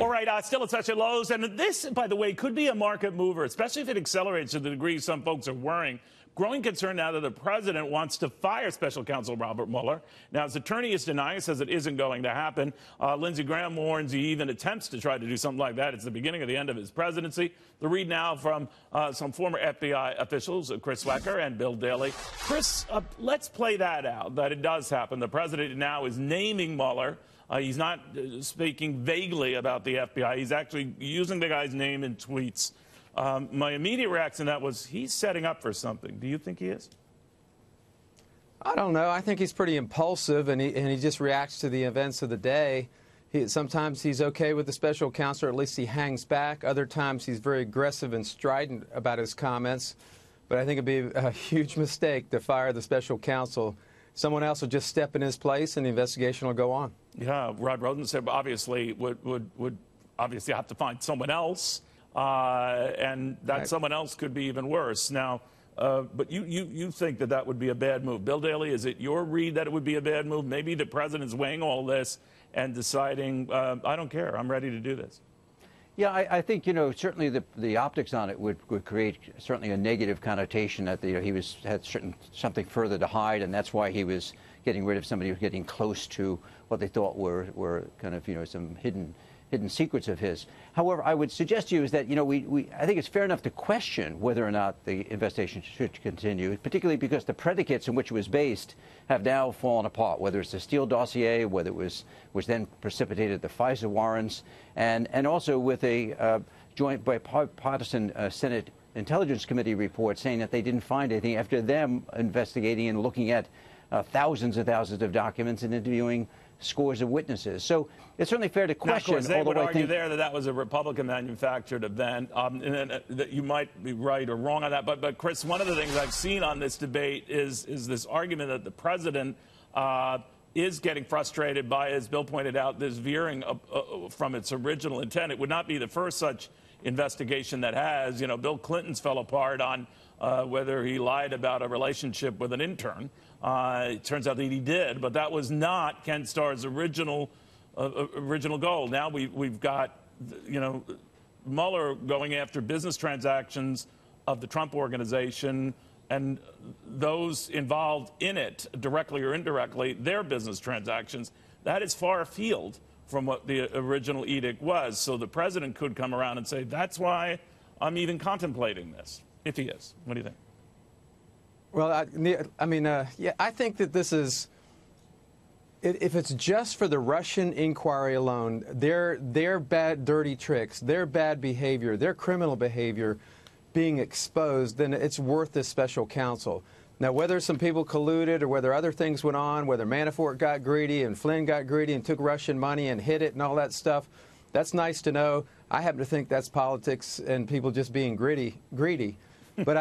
All right, still at such lows. And this, by the way, could be a market mover, especially if it accelerates to the degree some folks are worrying. Growing concern now that the president wants to fire special counsel Robert Mueller. Now, his attorney is denying, says it isn't going to happen. Lindsey Graham warns he even attempts to try to do something like that. It's the beginning of the end of his presidency. The read now from some former FBI officials, Chris Swecker and Bill Daly. Chris, let's play that out, that it does happen. The president now is naming Mueller. He's not speaking vaguely about the FBI. He's actually using the guy's name in tweets. My immediate reaction to that was he's setting up for something. Do you think he is? I don't know. I think he's pretty impulsive, and he just reacts to the events of the day. Sometimes he's okay with the special counsel, or at least he hangs back. Other times he's very aggressive and strident about his comments. But I think it'd be a huge mistake to fire the special counsel. Someone else will just step in his place, and the investigation will go on. Yeah, Rod Rosen said obviously would obviously have to find someone else. And that right. Someone else could be even worse. Now, but you think that that would be a bad move. Bill Daly, is it your read that it would be a bad move? Maybe the president's weighing all this and deciding, I don't care, I'm ready to do this. Yeah, I think, certainly the optics on it would create certainly a negative connotation that he had something further to hide, and that's why he was getting rid of somebody who was getting close to what they thought were kind of, some hidden secrets of his. However, I would suggest to you is that, I think it's fair enough to question whether or not the investigation should continue, particularly because the predicates in which it was based have now fallen apart, whether it's the Steele dossier, whether it was which then precipitated the FISA warrants, and also with a joint bipartisan Senate Intelligence Committee report saying that they didn't find anything after them investigating and looking at thousands and thousands of documents and interviewing scores of witnesses. So it's certainly fair to question. Now, of course, they would argue there that that was a Republican-manufactured event, and that you might be right or wrong on that. But Chris, one of the things I've seen on this debate is this argument that the president is getting frustrated by, as Bill pointed out, this veering from its original intent. It would not be the first such investigation that has. Bill Clinton's fell apart on whether he lied about a relationship with an intern. It turns out that he did, but that was not Ken Starr's original goal. Now we've got, Mueller going after business transactions of the Trump organization and those involved in it, directly or indirectly, their business transactions. That is far afield from what the original edict was. So the president could come around and say, that's why I'm even contemplating this, if he is. What do you think? Well, I think that this is, if it's just for the Russian inquiry alone, their bad, dirty tricks, their bad behavior, their criminal behavior being exposed, then it's worth this special counsel. Now, whether some people colluded or whether other things went on, whether Manafort got greedy and Flynn got greedy and took Russian money and hid it and all that stuff, that's nice to know. I happen to think that's politics and people just being greedy. But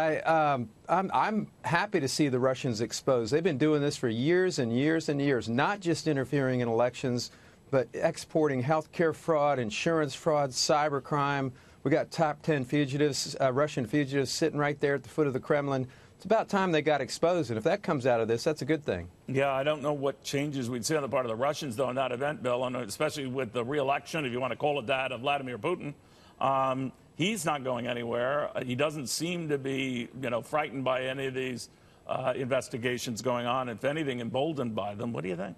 I'm happy to see the Russians exposed. They've been doing this for years and years and years, not just interfering in elections, but exporting health care fraud, insurance fraud, cybercrime. We got top 10 fugitives, Russian fugitives, sitting right there at the foot of the Kremlin. It's about time they got exposed, and if that comes out of this, that's a good thing. Yeah, I don't know what changes we'd see on the part of the Russians, though, in that event, Bill, and especially with the re-election, if you want to call it that, of Vladimir Putin. He's not going anywhere. He doesn't seem to be, frightened by any of these investigations going on. If anything, emboldened by them. What do you think?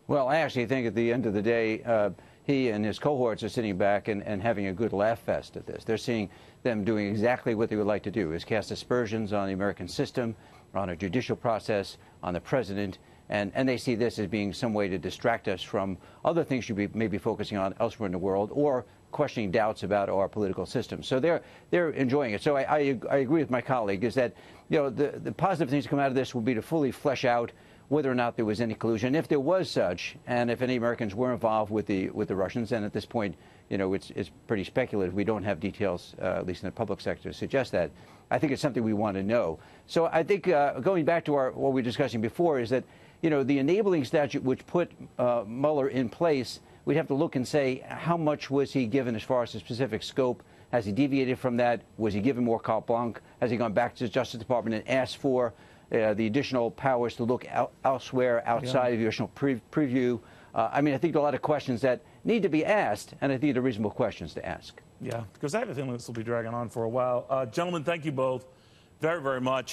Well, I actually think at the end of the day, he and his cohorts are sitting back and having a good laugh fest at this. They're seeing them doing exactly what they would like to do, is cast aspersions on the American system, on a judicial process, on the president, and they see this as being some way to distract us from other things should be maybe focusing on elsewhere in the world, or questioning doubts about our political system. So they're enjoying it. So I agree with my colleague, is that the positive things to come out of this will be to fully flesh out whether or not there was any collusion, if there was such, and if any Americans were involved with the Russians. And at this point, it's pretty speculative. We don't have details, at least in the public sector, to suggest that. I think it's something we want to know. So I think going back to what we were discussing before is that the enabling statute which put Mueller in place, we'd have to look and say, how much was he given as far as the specific scope? Has he deviated from that? Was he given more carte blanche? Has he gone back to the Justice Department and asked for the additional powers to look elsewhere outside of the additional preview? I think there are a lot of questions that need to be asked, and I think they're reasonable questions to ask. Yeah, because I have a feeling this will be dragging on for a while. Gentlemen, thank you both very, very much.